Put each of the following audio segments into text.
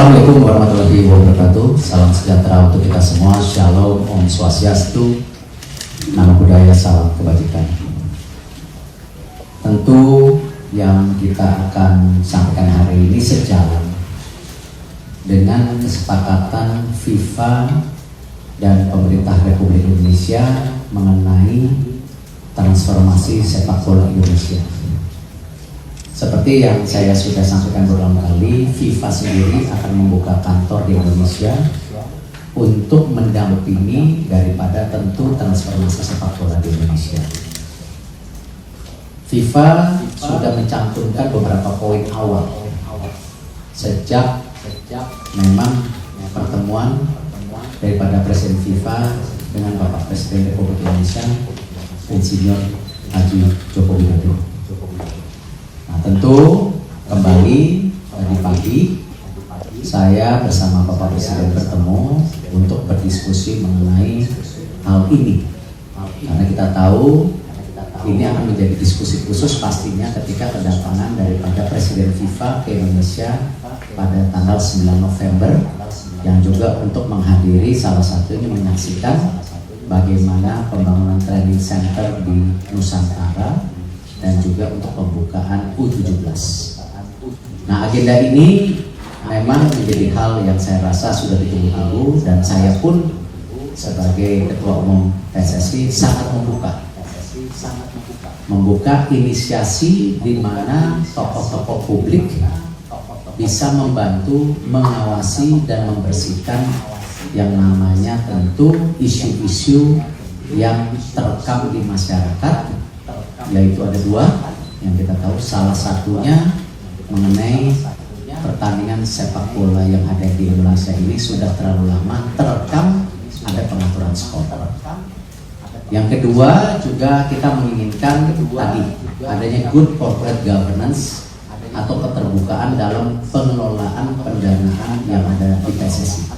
Assalamualaikum warahmatullahi wabarakatuh. Salam sejahtera untuk kita semua. Shalom, Om Swastiastu, Namo Buddhaya, salam kebajikan. Tentu yang kita akan sampaikan hari ini sejalan dengan kesepakatan FIFA dan pemerintah Republik Indonesia mengenai transformasi sepak bola Indonesia. Seperti yang saya sudah sampaikan berulang kali, FIFA sendiri akan membuka kantor di Indonesia untuk mendampingi daripada tentu transformasi sepak bola di Indonesia. FIFA sudah mencantumkan beberapa poin awal sejak memang pertemuan daripada Presiden FIFA dengan Bapak Presiden Republik Indonesia Insinyur Haji Joko Widodo. Nah, tentu kembali tadi pagi saya bersama Bapak Presiden bertemu untuk berdiskusi mengenai hal ini, karena kita tahu ini akan menjadi diskusi khusus pastinya ketika kedatangan daripada Presiden FIFA ke Indonesia pada tanggal 9 November yang juga untuk menghadiri salah satunya menyaksikan bagaimana pembangunan training center di Nusantara dan juga untuk pembukaan U17. Nah, agenda ini memang menjadi hal yang saya rasa sudah ditunggu-tunggu, dan saya pun sebagai Ketua Umum PSSI sangat membuka inisiasi di mana tokoh-tokoh publik bisa membantu mengawasi dan membersihkan yang namanya tentu isu-isu yang terekam di masyarakat, yaitu ada dua yang kita tahu. Salah satunya mengenai pertandingan sepak bola yang ada di Indonesia ini sudah terlalu lama terekam ada pengaturan skor. Yang kedua juga kita menginginkan tadi adanya good corporate governance atau keterbukaan dalam pengelolaan pendanaan yang ada di PSSI.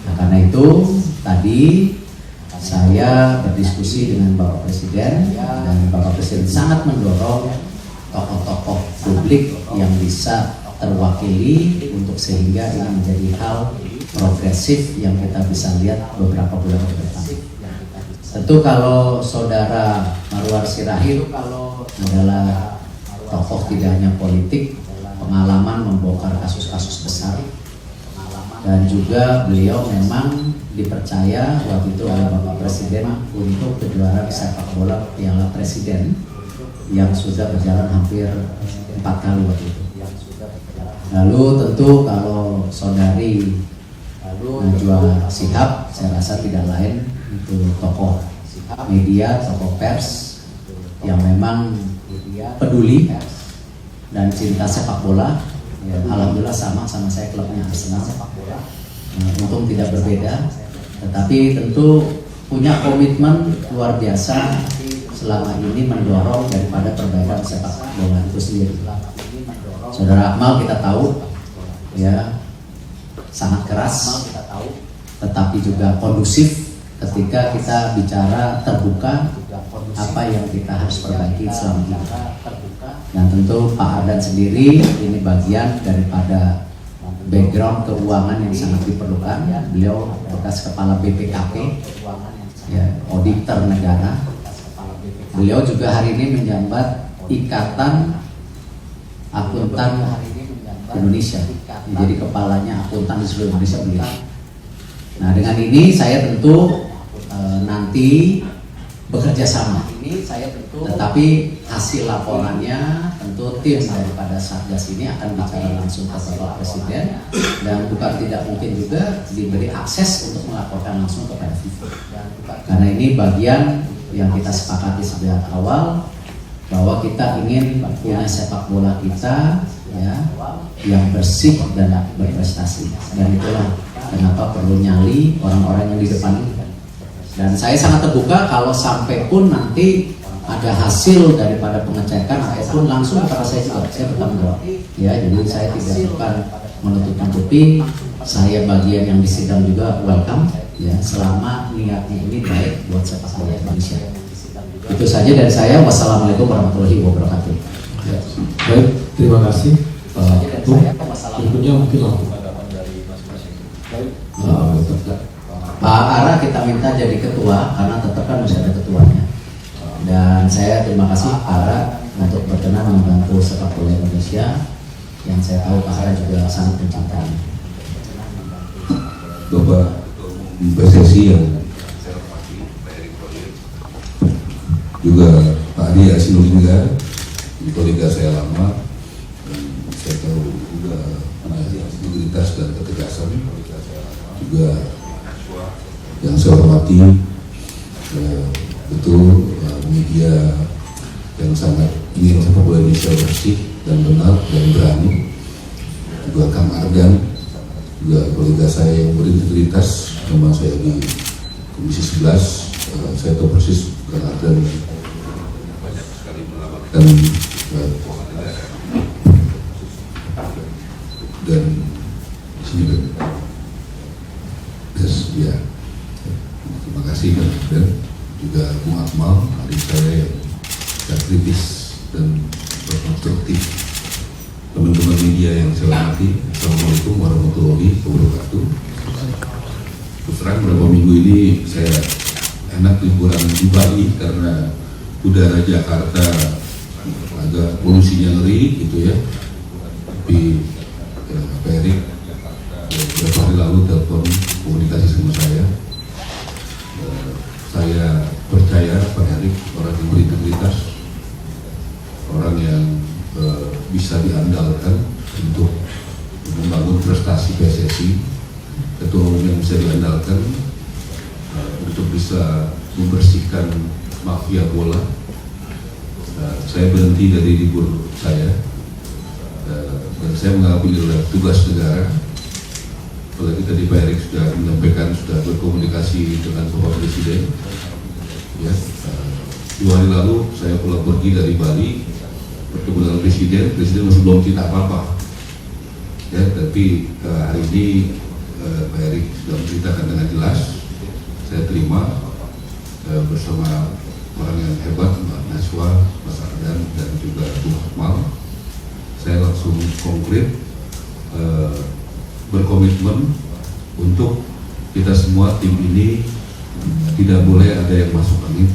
Nah, karena itu tadi saya berdiskusi dengan Bapak Presiden, dan Bapak Presiden sangat mendorong tokoh-tokoh publik yang bisa terwakili untuk sehingga ini menjadi hal progresif yang kita bisa lihat beberapa bulan ke depan. Tentu kalau Saudara Marwar Sirait adalah tokoh tidak hanya politik, pengalaman membongkar kasus-kasus besar, dan juga beliau memang dipercaya waktu itu oleh Bapak Presiden untuk kejuaraan sepak bola Piala Presiden yang sudah berjalan hampir 4 kali waktu itu. Lalu tentu kalau Saudari Najwa Shihab, saya rasa tidak lain itu tokoh media, tokoh pers yang memang peduli dan cinta sepak bola. Ya, alhamdulillah sama saya, klubnya Arsenal. Untung tidak berbeda, tetapi tentu punya komitmen luar biasa selama ini mendorong daripada perbaikan sepak bola itu sendiri. Saudara Akmal kita tahu ya sangat keras, tetapi juga kondusif ketika kita bicara terbuka apa yang kita harus perbaiki selama ini. Dan tentu Pak Ardan sendiri ini bagian daripada background keuangan yang sangat diperlukan. Beliau bekas kepala BPKP, ya, auditor negara. Beliau juga hari ini menjabat Ikatan Akuntan Indonesia, jadi kepalanya akuntan di seluruh Indonesia beliau. Nah, dengan ini saya tentu nanti bekerja sama, tetapi hasil laporannya tentu tim daripada Satgas ini akan bicara langsung ke Bapak Presiden, dan bukan tidak mungkin juga diberi akses untuk melaporkan langsung kepada FIFA, karena ini bagian yang kita sepakati sejak awal bahwa kita ingin punya sepak bola kita ya yang bersih dan berprestasi, dan itulah kenapa perlu nyali orang-orang yang di depan ini. Dan saya sangat terbuka kalau sampai pun nanti ada hasil daripada pengecekan ataupun langsung kepada saya bertanggung jawab. Ya, jadi saya tidak bukan menutup-nutupi, saya bagian yang di sidang juga welcome ya, selama niatnya ini baik buat sepak bola Indonesia. Itu saja dari saya. Wassalamualaikum warahmatullahi wabarakatuh. Ya, baik, terima kasih Pak Ketum. Berikutnya mungkin langsung nggak minta jadi ketua karena tetap kan masih ada ketuanya. Dan saya terima kasih Pak Ara untuk berkenan membantu sepak bola Indonesia yang saya tahu Pak Ara juga sangat mencintai. Bapak PSSI yang saya hormati, Pak Erick Thohir, juga Pak Adi Asinulingga, kolega saya lama, dan saya tahu juga integritas dan ketegasan, juga yang saya hormati, betul media yang sangat ingin sepak bola Indonesia bersih dan benar dan berani, juga Kang Argan, juga kolega saya yang berintegritas, memang saya di Komisi 11, saya tahu persis Kang Argan banyak sekali melakukan dan di sini kan, ya, terima kasih Kang Argan, juga Bung Akmal, adik saya yang kritis dan berkonstruktif. Teman-teman media yang saya hormati, Assalamualaikum warahmatullahi wabarakatuh. Terus terang beberapa minggu ini saya enak liburan di Bali karena udara Jakarta agak polusinya ngeri gitu ya. Tapi Pak Erick beberapa hari lalu telepon komunikasi sama saya. Saya percaya Pak Erick orang yang berintegritas, orang yang bisa diandalkan untuk membangun prestasi PSSI, ketua umum yang bisa diandalkan untuk bisa membersihkan mafia bola. Saya berhenti dari libur saya dan saya mengambil tugas negara. Apalagi tadi Pak Erick sudah menyampaikan, sudah berkomunikasi dengan Bapak Presiden. Ya, 2 hari lalu saya pulang pergi dari Bali, bertemu dengan Presiden masih belum cerita apa-apa. Ya, tapi hari ini Pak Erick sudah menceritakan dengan jelas. Saya terima bersama orang yang hebat, Mbak Naswa, Mas Ardan, dan juga Bung Akmal. Saya langsung konkret berkomitmen untuk kita semua tim ini tidak boleh ada yang masuk angin,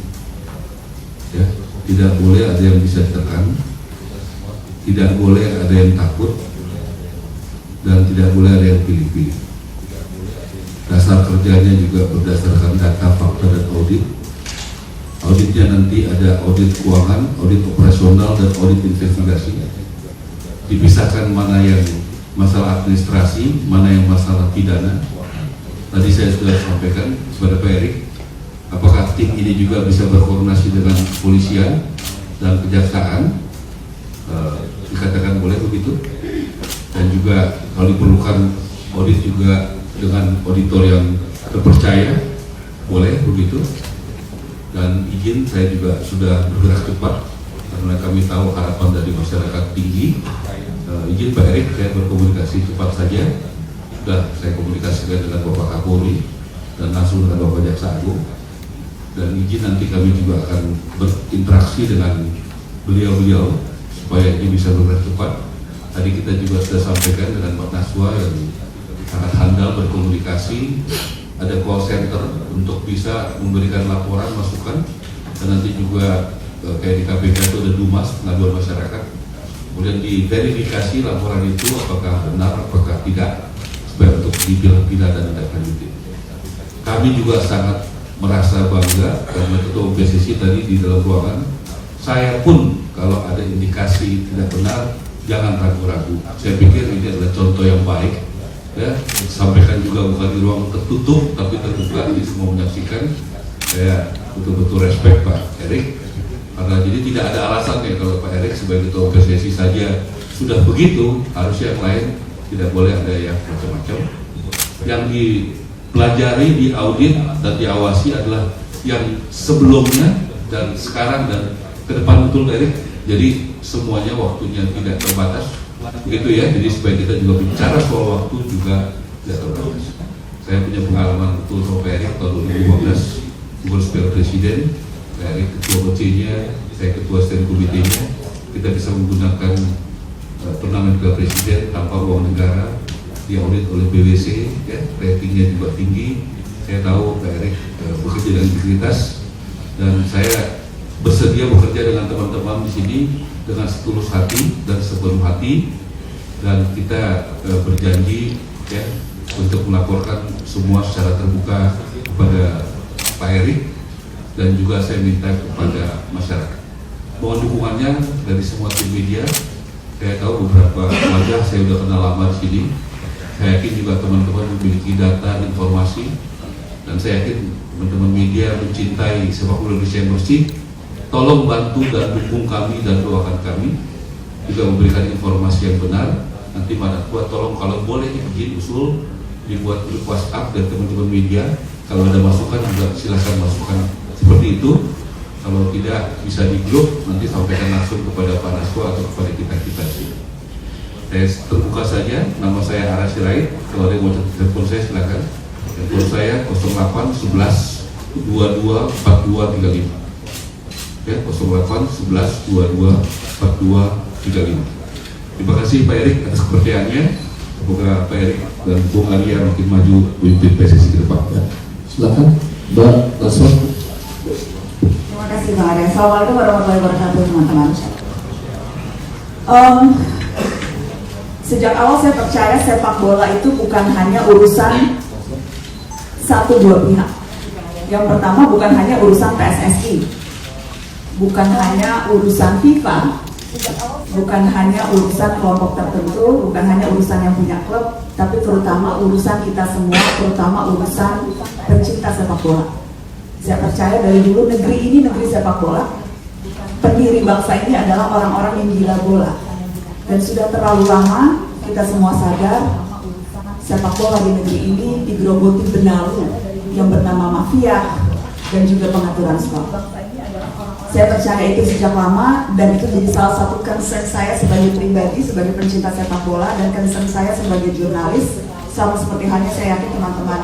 ya, tidak boleh ada yang bisa ditekan, tidak boleh ada yang takut, dan tidak boleh ada yang pilih-pilih. Dasar kerjanya juga berdasarkan data, fakta, dan audit. Auditnya nanti ada audit keuangan, audit operasional, dan audit investigasi. Dipisahkan mana yang masalah administrasi, mana yang masalah pidana. Tadi saya sudah sampaikan kepada Pak Erick, apakah tim ini juga bisa berkoordinasi dengan kepolisian dan kejaksaan, dikatakan boleh begitu. Dan juga kalau diperlukan audit juga dengan auditor yang terpercaya, boleh begitu. Dan izin saya juga sudah bergerak cepat karena kami tahu harapan dari masyarakat tinggi. Izin Pak Erick, saya berkomunikasi cepat saja. Sudah saya komunikasikan dengan Bapak Kapolri dan langsung dengan Bapak Jaksa Agung. Dan izin nanti kami juga akan berinteraksi dengan beliau-beliau supaya ini bisa bergerak cepat. Tadi kita juga sudah sampaikan dengan Pak Naswa yang sangat handal berkomunikasi. Ada call center untuk bisa memberikan laporan, masukan, dan nanti juga kayak di KPK itu ada Dumas, pengaduan masyarakat. Kemudian diverifikasi laporan itu apakah benar, apakah tidak, supaya untuk dipilah-pilah dan ditindaklanjuti. Kami juga sangat merasa bangga karena Ketua PSSI tadi di dalam ruangan. Saya pun kalau ada indikasi tidak benar, jangan ragu-ragu. Saya pikir ini adalah contoh yang baik. Ya, sampaikan juga bukan di ruang tertutup, tapi terbuka, di semua menyaksikan. Saya betul-betul respect Pak Erick. Karena jadi tidak ada alasan ya kalau Pak Erick sebagai Ketua PSSI saja sudah begitu, harusnya yang lain tidak boleh ada yang macam-macam. Yang dipelajari, diaudit, dan diawasi adalah yang sebelumnya dan sekarang dan ke depan, betul Pak Erick. Jadi semuanya waktunya tidak terbatas, begitu ya. Jadi supaya kita juga bicara soal waktu juga tidak terbatas. Saya punya pengalaman betul sama Pak Erick tahun 2015 ngurus Piala Presiden. Pak Erick ketua OC-nya, saya ketua stand komite-nya. Kita bisa menggunakan turnamen Piala Presiden tanpa uang negara, diaudit oleh BWC, ya, ratingnya juga tinggi. Saya tahu Pak Erik bekerja dengan integritas dan saya bersedia bekerja dengan teman-teman di sini dengan setulus hati dan sepenuh hati, dan kita berjanji ya untuk melaporkan semua secara terbuka kepada Pak Erik, dan juga saya minta kepada masyarakat mohon dukungannya dari semua tim media. Saya tahu beberapa wajah saya sudah kenal lama di sini. Saya yakin juga teman-teman memiliki data, informasi, dan saya yakin teman-teman media mencintai sepak bola Indonesia yang bersih. Tolong bantu dan dukung kami dan doakan kami, juga memberikan informasi yang benar. Nanti mana buat tolong kalau boleh izin usul dibuat grup WhatsApp dan teman-teman media. Kalau ada masukan juga silakan masukkan seperti itu. Kalau tidak bisa di grup, nanti sampaikan langsung kepada Pak Naswa atau kepada kita. Saya terbuka saja. Nama saya Ara Sirait. Kalau ada yang mau telepon saya silakan. Telepon saya 08 11 22 42 35. Ya, 08 11 22 42 35. Terima kasih Pak Erik atas kepercayaannya. Semoga Pak Erik dan Bung Arya makin maju memimpin PSSI ke depan. Ya. Silakan Mbak Naswa. Terima kasih Bang Arya. Assalamualaikum warahmatullahi wabarakatuh teman-teman. Sejak awal saya percaya sepak bola itu bukan hanya urusan satu dua pihak. Yang pertama bukan hanya urusan PSSI, bukan hanya urusan FIFA, bukan hanya urusan kelompok tertentu, bukan hanya urusan yang punya klub, tapi terutama urusan kita semua, terutama urusan pencinta sepak bola. Saya percaya dari dulu negeri ini negeri sepak bola. Pendiri bangsa ini adalah orang-orang yang gila bola. Dan sudah terlalu lama kita semua sadar sepak bola di negeri ini digerogoti benalu yang bernama mafia dan juga pengaturan skor. Saya percaya itu sejak lama, dan itu jadi salah satu concern saya sebagai pribadi, sebagai pencinta sepak bola, dan concern saya sebagai jurnalis. Sama seperti halnya saya yakin teman-teman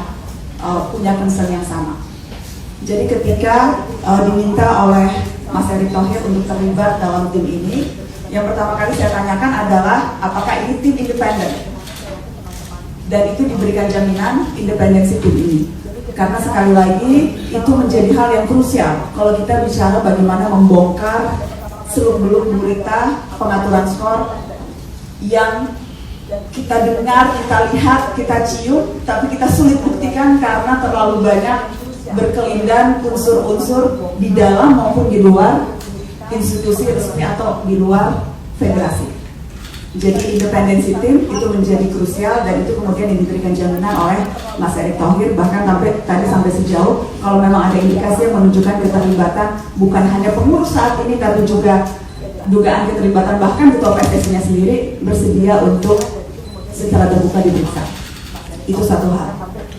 punya concern yang sama. Jadi ketika diminta oleh Mas Erick Thohir untuk terlibat dalam tim ini, yang pertama kali saya tanyakan adalah apakah ini tim independen, dan itu diberikan jaminan independensi tim ini. Karena sekali lagi itu menjadi hal yang krusial kalau kita bicara bagaimana membongkar seluk-beluk berita pengaturan skor yang kita dengar, kita lihat, kita cium, tapi kita sulit buktikan karena terlalu banyak berkelindan unsur-unsur di dalam maupun di luar institusi resmi atau di luar federasi. Jadi independensi tim itu menjadi krusial, dan itu kemudian diberikan jaminan oleh Mas Erick Thohir, bahkan sampai sejauh kalau memang ada indikasi yang menunjukkan keterlibatan bukan hanya pengurus saat ini, tapi juga dugaan keterlibatan bahkan ketua PSSI-nya sendiri bersedia untuk secara terbuka diperiksa. Itu satu hal.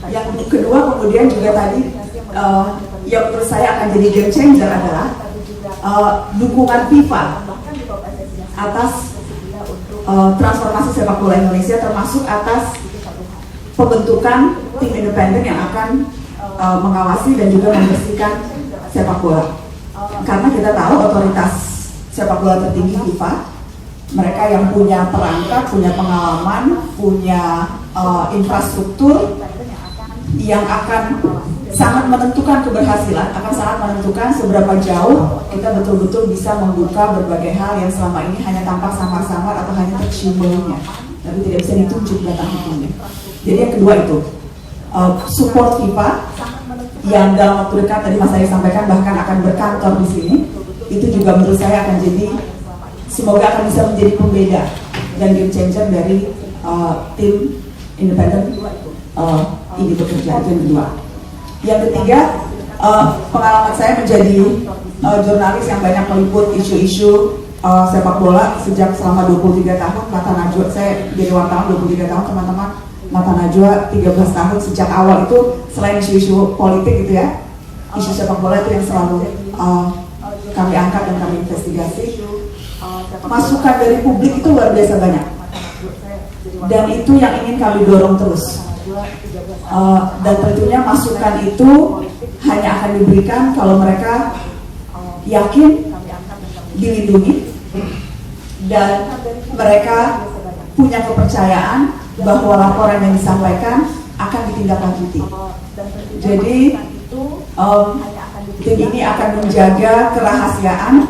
Yang kedua kemudian juga tadi yang menurut saya akan jadi game changer adalah dukungan FIFA atas transformasi sepak bola Indonesia, termasuk atas pembentukan tim independen yang akan mengawasi dan juga membersihkan sepak bola. Karena kita tahu otoritas sepak bola tertinggi FIFA, mereka yang punya perangkat, punya pengalaman, punya infrastruktur yang akan sangat menentukan keberhasilan, akan sangat menentukan seberapa jauh kita betul-betul bisa membuka berbagai hal yang selama ini hanya tampak samar-samar atau hanya tercium baunya, tapi tidak bisa ditunjuk data hukumnya. Jadi yang kedua itu support FIFA yang dalam waktu dekat tadi Mas Ari sampaikan bahkan akan berkantor di sini. Itu juga menurut saya akan jadi, semoga akan bisa menjadi pembeda dan game changer dari tim independen ini bekerja. Itu yang kedua. Yang ketiga, pengalaman saya menjadi jurnalis yang banyak meliput isu-isu sepak bola sejak selama 23 tahun. Mata Najwa, saya jadi wartawan 23 tahun teman-teman. Mata Najwa 13 tahun. Sejak awal itu selain isu-isu politik gitu ya, isu sepak bola itu yang selalu kami angkat dan kami investigasi. Masukan dari publik itu luar biasa banyak, dan itu yang ingin kami dorong terus. Dan tentunya masukan itu hanya akan diberikan kalau mereka yakin dilindungi dan mereka punya kepercayaan bahwa laporan yang disampaikan akan ditindaklanjuti. Jadi tim ini akan menjaga kerahasiaan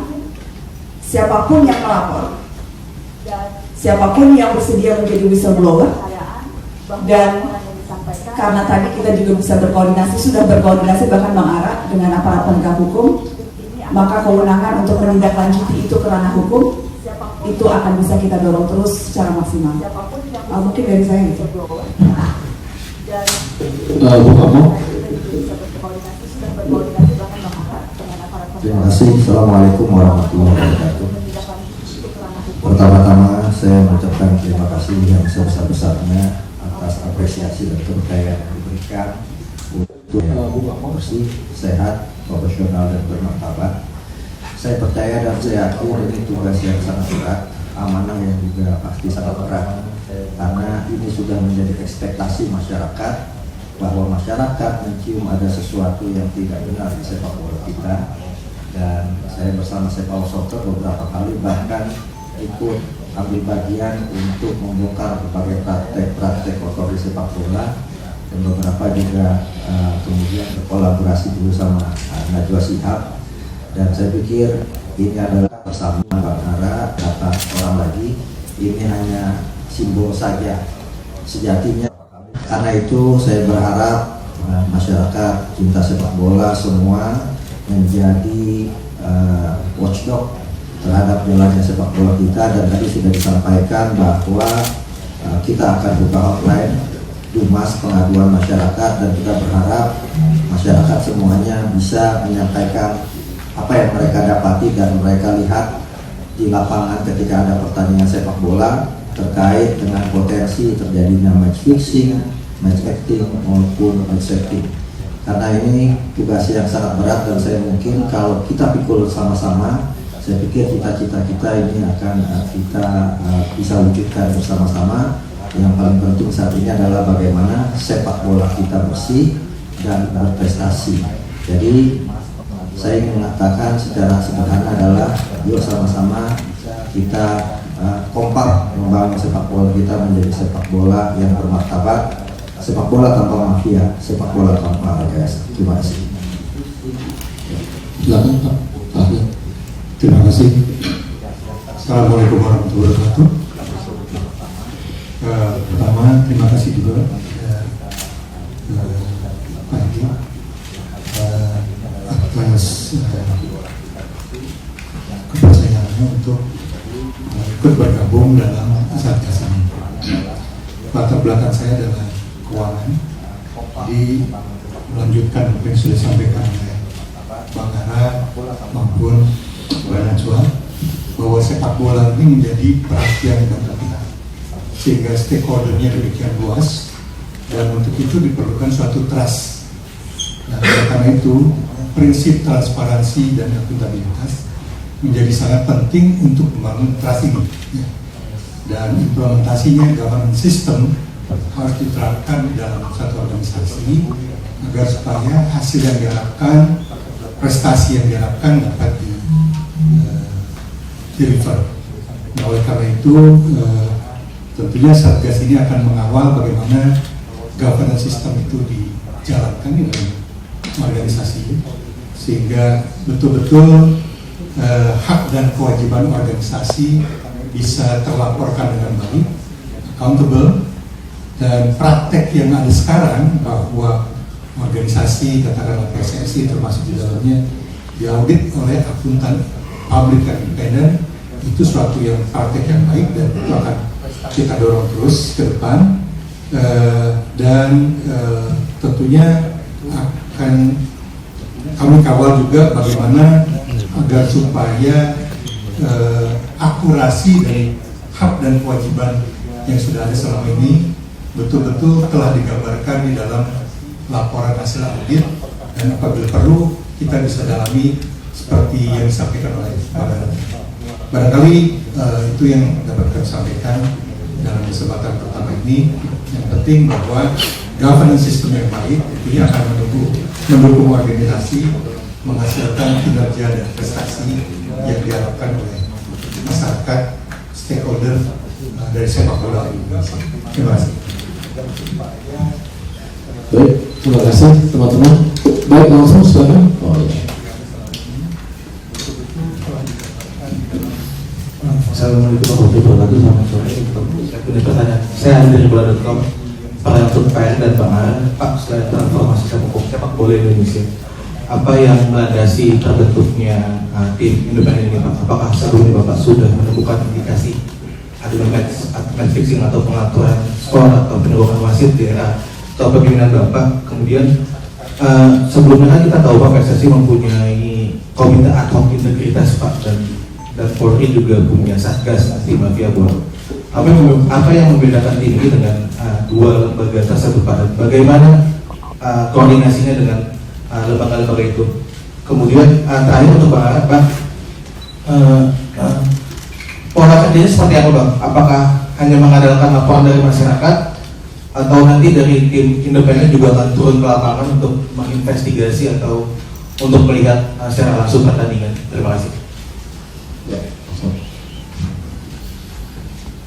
siapapun yang melapor, siapapun yang bersedia menjadi whistleblower, dan karena tadi kita juga bisa berkoordinasi, sudah berkoordinasi bahkan Bang Ara dengan aparat penegak hukum, maka kewenangan untuk menindaklanjuti itu ke ranah hukum itu akan bisa kita dorong terus secara maksimal. Mungkin dari saya gitu. Bu Kamu. Terima kasih. Assalamualaikum warahmatullahi wabarakatuh. Pertama-tama saya mengucapkan terima kasih yang sebesar-besarnya atas apresiasi dan kepercayaan yang diberikan untuk bersih, sehat, profesional dan bermartabat. Saya percaya dan saya yakin ini tugas yang sangat berat, amanah yang juga pasti sangat berat, karena ini sudah menjadi ekspektasi masyarakat bahwa masyarakat mencium ada sesuatu yang tidak benar di sepak bola kita. Dan saya bersama Sepak Soccer beberapa kali bahkan ikut ambil bagian untuk membongkar berbagai praktek-praktek kotor di sepak bola, dan beberapa juga kemudian berkolaborasi dulu sama Najwa Shihab. Dan saya pikir ini adalah bersama Bang Ara, kata orang lagi, ini hanya simbol saja sejatinya. Karena itu saya berharap masyarakat cinta sepak bola semua menjadi watchdog terhadap jalannya sepak bola kita. Dan tadi sudah disampaikan bahwa kita akan buka hotline Dumas pengaduan masyarakat, dan kita berharap masyarakat semuanya bisa menyampaikan apa yang mereka dapati dan mereka lihat di lapangan ketika ada pertandingan sepak bola terkait dengan potensi terjadinya match fixing, match acting maupun match setting. Karena ini tugas yang sangat berat, dan saya mungkin kalau kita pikul sama-sama, saya pikir cita-cita kita ini akan kita bisa wujudkan bersama-sama. Yang paling penting saat ini adalah bagaimana sepak bola kita bersih dan berprestasi. Jadi saya ingin mengatakan secara sederhana adalah yuk sama-sama kita kompak membangun sepak bola kita menjadi sepak bola yang bermartabat, sepak bola tanpa mafia, sepak bola tanpa AGS. Terima kasih. Silakan Pak Fahri. Terima kasih. Assalamualaikum warahmatullahi wabarakatuh. Pertama, terima kasih juga Pak Edi atas kepercayaannya untuk ikut bergabung dalam Satgas ini. Latar belakang saya adalah keuangan. Jadi melanjutkan apa yang sudah disampaikan oleh Bang Ara maupun Mbak Najwa, bahwa sepak bola ini menjadi perhatian dan kita, sehingga stakeholdernya demikian luas, dan untuk itu diperlukan suatu trust. Nah, karena itu prinsip transparansi dan akuntabilitas menjadi sangat penting untuk membangun trust ini. Dan implementasinya governance system harus diterapkan di dalam satu organisasi agar supaya hasil yang diharapkan, prestasi yang diharapkan dapat deliver. Nah, oleh karena itu tentunya Satgas ini akan mengawal bagaimana governance system itu dijalankan di dalam organisasi, sehingga betul-betul hak dan kewajiban organisasi bisa terlaporkan dengan baik, accountable. Dan praktek yang ada sekarang bahwa organisasi, katakanlah PSSI termasuk di dalamnya, diaudit oleh akuntan publik dan independen, itu suatu yang praktek yang baik, dan itu akan kita dorong terus ke depan. Dan tentunya akan kami kawal juga bagaimana agar supaya akurasi dari hak dan kewajiban yang sudah ada selama ini betul-betul telah digambarkan di dalam laporan hasil audit, dan apabila perlu kita bisa dalami seperti yang disampaikan oleh barangkali itu yang dapat kami sampaikan dalam kesempatan pertama ini. Yang penting bahwa governance system yang baik itu akan mendukung organisasi menghasilkan kinerja dan prestasi yang diharapkan oleh masyarakat, stakeholder dari sepak bola Indonesia. Terima kasih. Baik, Terima kasih teman-teman. Baik, langsung silakan. Oh iya. Assalamualaikum warahmatullahi wabarakatuh. Selamat sore. Saya punya pertanyaan. Saya ada dari bola.com. Pertanyaan untuk Pak dan Pak Ara. Pak, setelah transformasi sepak bola Indonesia, apa yang melandasi terbentuknya tim independen ini, Pak? Apakah sebelumnya Bapak sudah menemukan indikasi adanya match fixing atau pengaturan skor atau penyebabkan wasit di era atau kepemimpinan Bapak? Kemudian sebelumnya kan kita tahu Pak, PSSI mempunyai komite ad hoc integritas Pak, dan Polri juga punya satgas anti mafia bola. Apa yang membedakan tim ini dengan dua lembaga tersebut Pak? Bagaimana koordinasinya dengan lembaga-lembaga itu? Kemudian terakhir untuk Pak, pola kerjanya seperti apa Bang? Apakah hanya mengandalkan laporan dari masyarakat atau nanti dari tim independen juga akan turun ke lapangan untuk menginvestigasi atau untuk melihat secara langsung pertandingan? Terima kasih. Ya.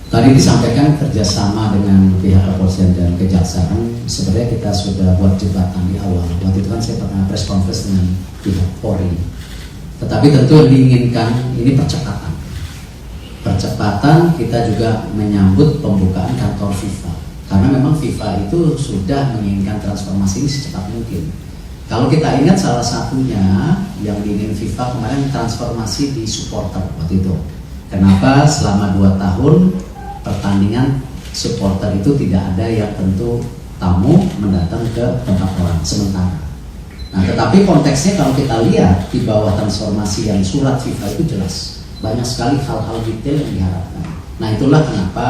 Tadi disampaikan kerjasama dengan pihak kepolisian dan kejaksaan. Sebenarnya kita sudah buat jembatan di awal. Waktu itu kan saya pernah press conference dengan pihak Polri. Tetapi tentu yang diinginkan ini percepatan. Percepatan kita juga menyambut pembukaan kantor FIFA. Karena memang FIFA itu sudah menginginkan transformasi ini secepat mungkin. Kalau kita ingat salah satunya yang diingin FIFA kemarin transformasi di supporter waktu itu. Kenapa selama 2 tahun pertandingan supporter itu tidak ada yang tentu tamu mendatang ke tempat orang sementara. Nah, tetapi konteksnya kalau kita lihat di bawah transformasi yang surat FIFA itu jelas banyak sekali hal-hal detail yang diharapkan. Nah, itulah kenapa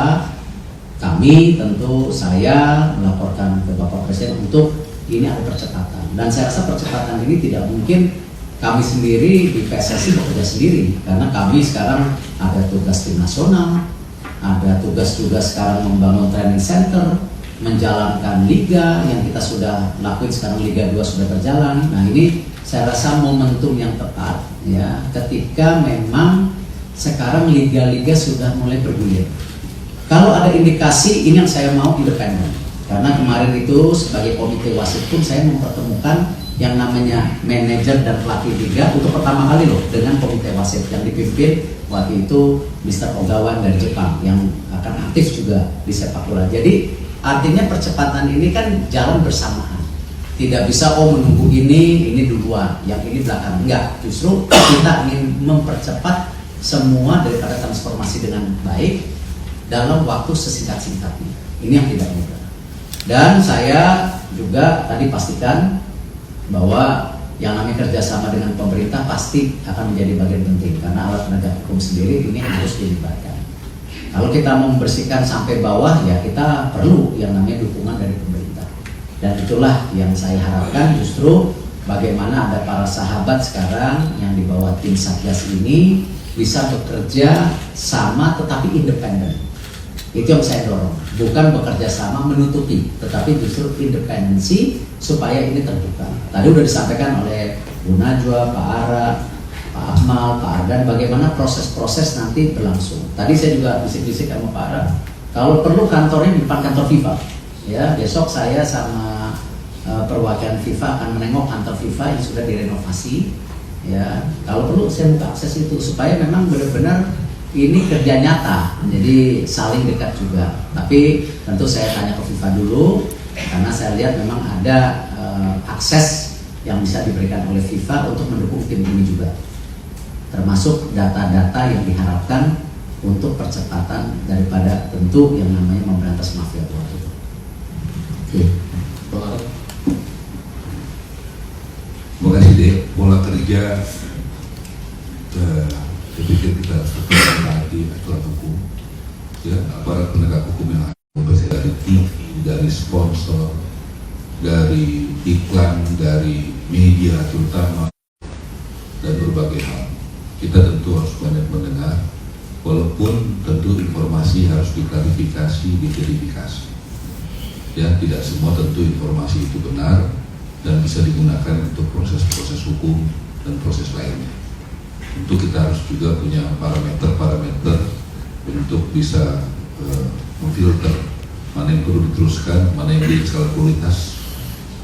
kami tentu saya melaporkan ke Bapak Presiden untuk ini ada percepatan. Dan saya rasa percepatan ini tidak mungkin kami sendiri di PSSI bekerja sendiri, karena kami sekarang ada tugas tim nasional, ada tugas-tugas sekarang membangun training center, menjalankan liga yang kita sudah lakuin sekarang, Liga 2 sudah berjalan. Nah, ini saya rasa momentum yang tepat ya, ketika memang sekarang liga-liga sudah mulai bergulir. Kalau ada indikasi ini yang saya mau independen, karena kemarin itu sebagai komite wasit pun saya mempertemukan yang namanya manajer dan pelatih liga untuk pertama kali loh dengan komite wasit yang dipimpin waktu itu Mr. Ogawa dari Jepang yang akan aktif juga di sepak bola. Jadi artinya percepatan ini kan jalan bersamaan. Tidak bisa menunggu ini duluan, yang ini belakang. Enggak, justru kita ingin mempercepat semua daripada transformasi dengan baik dalam waktu sesingkat-singkatnya. Ini yang tidak mudah. Dan saya juga tadi pastikan bahwa yang namanya kerjasama dengan pemerintah pasti akan menjadi bagian penting, karena alat penegak hukum sendiri ini harus dilibatkan. Kalau kita mau membersihkan sampai bawah ya kita perlu yang namanya dukungan dari pemerintah. Dan itulah yang saya harapkan, justru bagaimana ada para sahabat sekarang yang di bawah tim Satgas ini bisa bekerja sama tetapi independen. Itu yang saya dorong, bukan bekerja sama menutupi, tetapi justru independensi supaya ini terbuka. Tadi sudah disampaikan oleh Bu Najwa, Pak Ara, Pak Akmal, Pak Ardan, bagaimana proses-proses nanti berlangsung. Tadi saya juga bisik-bisik sama Pak Ara, kalau perlu kantornya di depan kantor FIFA. Ya, besok saya sama perwakilan FIFA akan menengok kantor FIFA yang sudah direnovasi. Ya, kalau perlu saya buka akses itu supaya memang benar-benar ini kerja nyata, jadi saling dekat juga. Tapi tentu saya tanya ke FIFA dulu, karena saya lihat memang ada akses yang bisa diberikan oleh FIFA untuk mendukung tim ini juga, termasuk data-data yang diharapkan untuk percepatan daripada tentu yang namanya memberantas mafia bola itu. Oke. Terima kasih Dek. Pola kerja saya pikir kita harus taati aturan hukum, ya, aparat penegak hukum yang ada dari TV, dari sponsor, dari iklan, dari media terutama, dan berbagai hal. Kita tentu harus banyak mendengar, walaupun tentu informasi harus diklarifikasi, diverifikasi. Ya, tidak semua tentu informasi itu benar dan bisa digunakan untuk proses-proses hukum dan proses lainnya. Tentu kita harus juga punya parameter-parameter untuk bisa memfilter mana yang perlu diteruskan, mana yang di skala prioritas,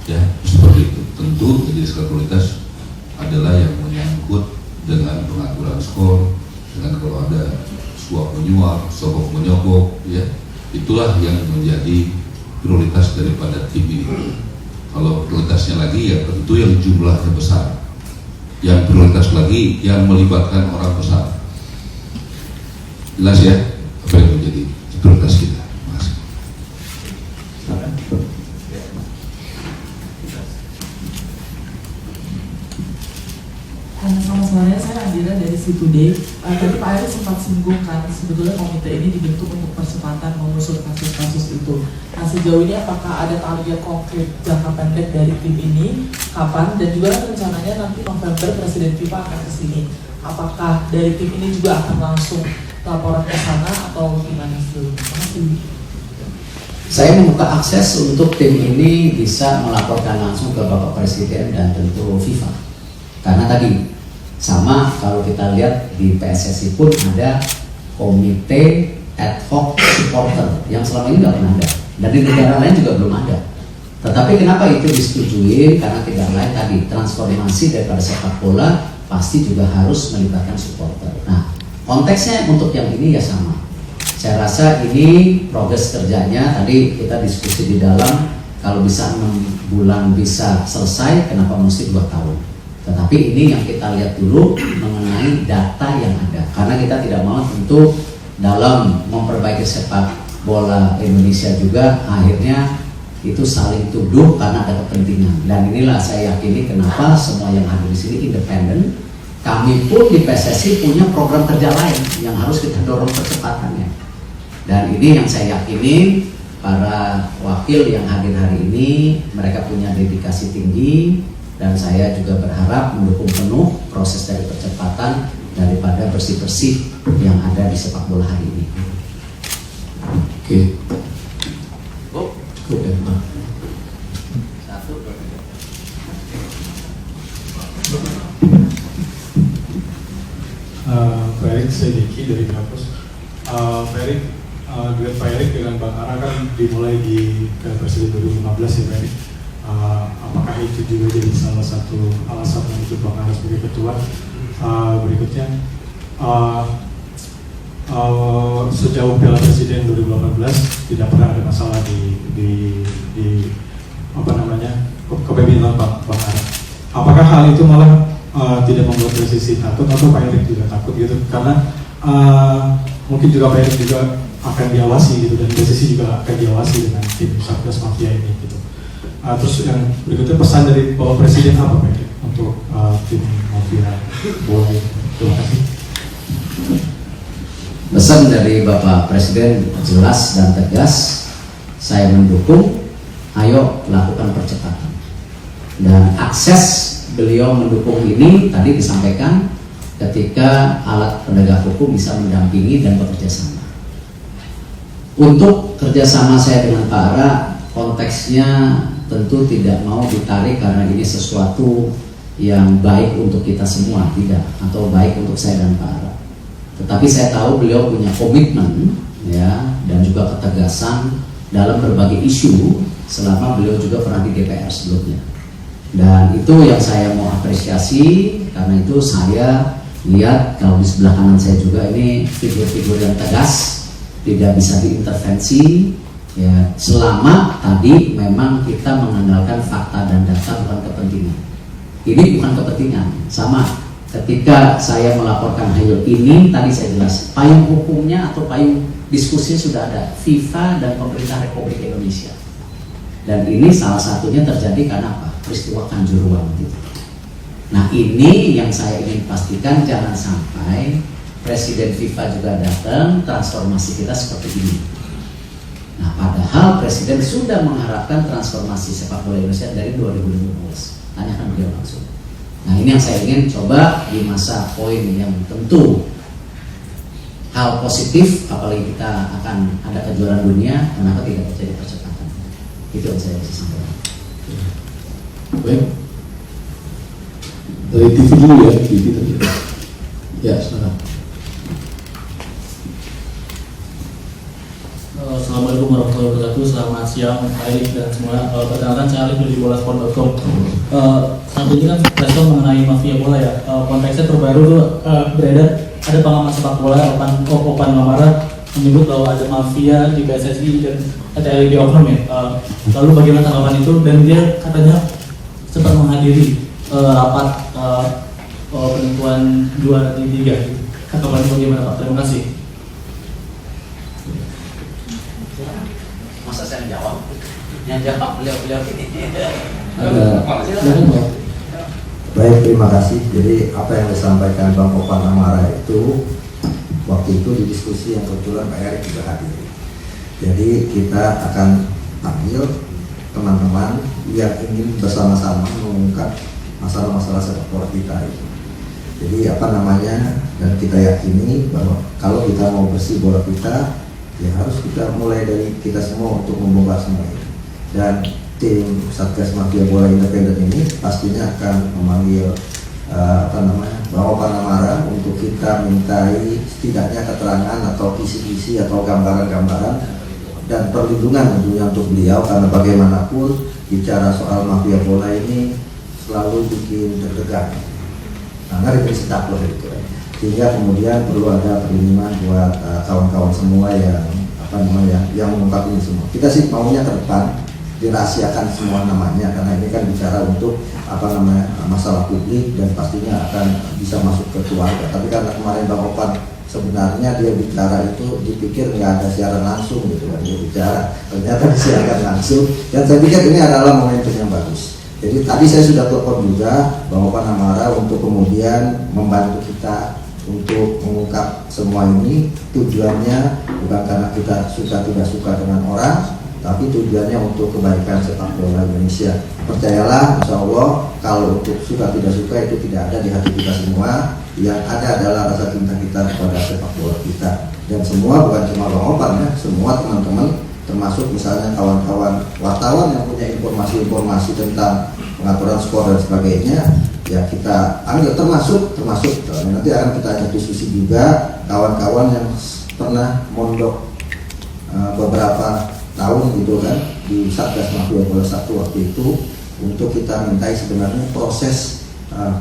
Ya, seperti itu. Tentu jadi skala prioritas adalah yang menyangkut dengan pengaturan skor, dengan kalau ada suap menyuap, sogok menyogok, ya, itulah yang menjadi prioritas daripada tim ini. Kalau prioritasnya lagi ya tentu yang jumlahnya besar, yang prioritas lagi yang melibatkan orang besar. Jelas ya apa yang menjadi prioritas kita. Selamat sore, saya Andira dari C2Day. Tadi Pak Erick sempat singgung kan, sebetulnya komite ini dibentuk untuk percepatan mengusut kasus-kasus itu. Nah, sejauh ini apakah ada target konkret jangka pendek dari tim ini, kapan, dan juga rencananya nanti November Presiden FIFA akan ke sini. Apakah dari tim ini juga akan langsung laporan ke sana atau gimana dulu? Terima kasih. Saya membuka akses untuk tim ini bisa melaporkan langsung ke Bapak Presiden dan tentu FIFA. Karena tadi sama kalau kita lihat di PSSI pun ada komite ad hoc supporter yang selama ini nggak pernah ada, dan di negara lain juga belum ada. Tetapi kenapa itu disetujui? Karena tidak lain tadi transformasi daripada sepak bola pasti juga harus melibatkan supporter. Nah, konteksnya untuk yang ini ya sama. Saya rasa ini progres kerjanya tadi kita diskusi di dalam, kalau bisa 6 bulan bisa selesai, kenapa mesti 2 tahun? Tetapi ini yang kita lihat dulu mengenai data yang ada, karena kita tidak mau tentu dalam memperbaiki sepak bola Indonesia juga akhirnya itu saling tuduh karena ada kepentingan. Dan inilah saya yakini kenapa semua yang hadir di sini independen. Kami pun di PSSI punya program kerja lain yang harus kita dorong percepatannya. Dan ini yang saya yakini para wakil yang hadir hari ini mereka punya dedikasi tinggi. Dan saya juga berharap mendukung penuh proses dari percepatan daripada bersih-bersih yang ada di sepak bola hari ini. Oke. Oh, cukup ya, Pak. Pak Erick, saya Diki dari kampus. Pak Erick, duet Pak Erick dengan Bang Ara kan dimulai di Presiden 2015 ya Pak Erick. Apakah itu juga jadi salah satu alasan untuk Bang Ara sebagai ketua? Berikutnya, sejauh Piala Presiden 2018 tidak pernah ada masalah di apa namanya kepemimpinan Bang Ara. Apakah hal itu malah tidak membuat PSSI takut atau Pak Erick juga takut gitu? Karena mungkin juga Pak Erick juga akan diawasi gitu, dan PSSI juga akan diawasi dengan tim Satgas Mafia ini gitu. Terus yang berikutnya pesan dari Bapak Presiden apa Pak Erick untuk tim Mafia bola? Terima kasih. Pesan dari Bapak Presiden jelas dan tegas, saya mendukung, ayo lakukan percepatan. Dan akses beliau mendukung ini tadi disampaikan ketika alat penegak hukum bisa mendampingi dan bekerja sama. Untuk kerjasama saya dengan Pak Ara, konteksnya tentu tidak mau ditarik karena ini sesuatu yang baik untuk kita semua, tidak, atau baik untuk saya dan Pak Ara. Tetapi saya tahu beliau punya komitmen ya, dan juga ketegasan dalam berbagai isu selama beliau juga pernah di DPR sebelumnya. Dan itu yang saya mau apresiasi, karena itu saya lihat kalau di sebelah kanan saya juga ini figur-figur yang tegas, tidak bisa diintervensi ya, selama tadi memang kita mengandalkan fakta dan data, bukan kepentingan. Ini bukan kepentingan, sama ketika saya melaporkan hal ini tadi saya jelas payung hukumnya atau payung diskusinya sudah ada, FIFA dan pemerintah Republik Indonesia. Dan ini salah satunya terjadi karena apa? Peristiwa Kanjuruhan itu. Nah, ini yang saya ingin pastikan, jangan sampai Presiden FIFA juga datang, transformasi kita seperti ini. Nah, padahal Presiden sudah mengharapkan transformasi sepak bola Indonesia dari 2015. Tanyakan beliau langsung. Nah, ini yang saya ingin coba di masa poin yang tentu hal positif, apalagi kita akan ada kejuaraan dunia, kenapa tidak terjadi percepatan? Itu yang saya bisa sampaikan. Baik. Dari TV dulu ya, TV tadi. Ya, silakan. Selamat Assalamualaikum warahmatullahi wabarakatuh. Selamat siang Pak Erik dan semua. Perkenalkan saya Alif dari bolasport.com. Saat ini kan respon mengenai mafia bola ya. Konteksnya terbaru tuh beredar ada pengamat sepak bola Opan Mamara menyebut bahwa ada mafia di PSSI dan ada di oknum ya. Lalu bagaimana tanggapan itu? Dan dia katanya sempat menghadiri rapat penentuan juara di Liga. Tanggapan bagaimana Pak? Terima kasih. Masa saya jawab? Yang jawab beliau ini. Baik, terima kasih. Jadi apa yang disampaikan Bang Opan Amara itu waktu itu di diskusi yang kebetulan Pak Erik juga hadir. Jadi kita akan panggil teman-teman yang ingin bersama-sama mengungkap masalah-masalah sepak bola kita itu. Jadi dan kita yakini bahwa kalau kita mau bersih bola kita, ya harus kita mulai dari kita semua untuk membongkar semua itu. Dan tim Satgas Mafia Bola Independen ini pastinya akan memanggil Bang Opan Amara untuk kita mintai setidaknya keterangan atau kisi-kisi atau gambaran-gambaran dan perlindungan tentunya untuk beliau, karena bagaimanapun bicara soal mafia bola ini selalu bikin deg-degan. Ngeri sedap loh gitu. Sehingga kemudian perlu ada perlindungan buat kawan-kawan semua yang mengungkap ini semua. Kita sih maunya ke depan dirahasiakan semua namanya, karena ini kan bicara untuk masalah publik dan pastinya akan bisa masuk ke keluarga. Tapi karena kemarin Bang Opan sebenarnya dia bicara itu dipikir nggak ada siaran langsung gitu kan, dia bicara ternyata disiarkan langsung, dan saya pikir ini adalah momentum yang bagus. Jadi tadi saya sudah telepon juga Bang Opan Amara untuk kemudian membantu kita untuk mengungkap semua ini. Tujuannya bukan karena kita suka tidak suka dengan orang, tapi tujuannya untuk kebaikan sepak bola Indonesia. Percayalah, insya Allah kalau untuk suka tidak suka itu tidak ada di hati kita semua. Yang ada adalah rasa cinta kita kepada sepak bola kita. Dan semua, bukan cuma Bang Opan ya, semua teman-teman, termasuk misalnya kawan-kawan wartawan yang punya informasi-informasi tentang pengaturan skor dan sebagainya, ya kita ambil, termasuk nanti akan kita ajak diskusi juga kawan-kawan yang pernah mondok beberapa tahun gitu kan di Satgas Mafia Bola 1 waktu itu, untuk kita mintai sebenarnya proses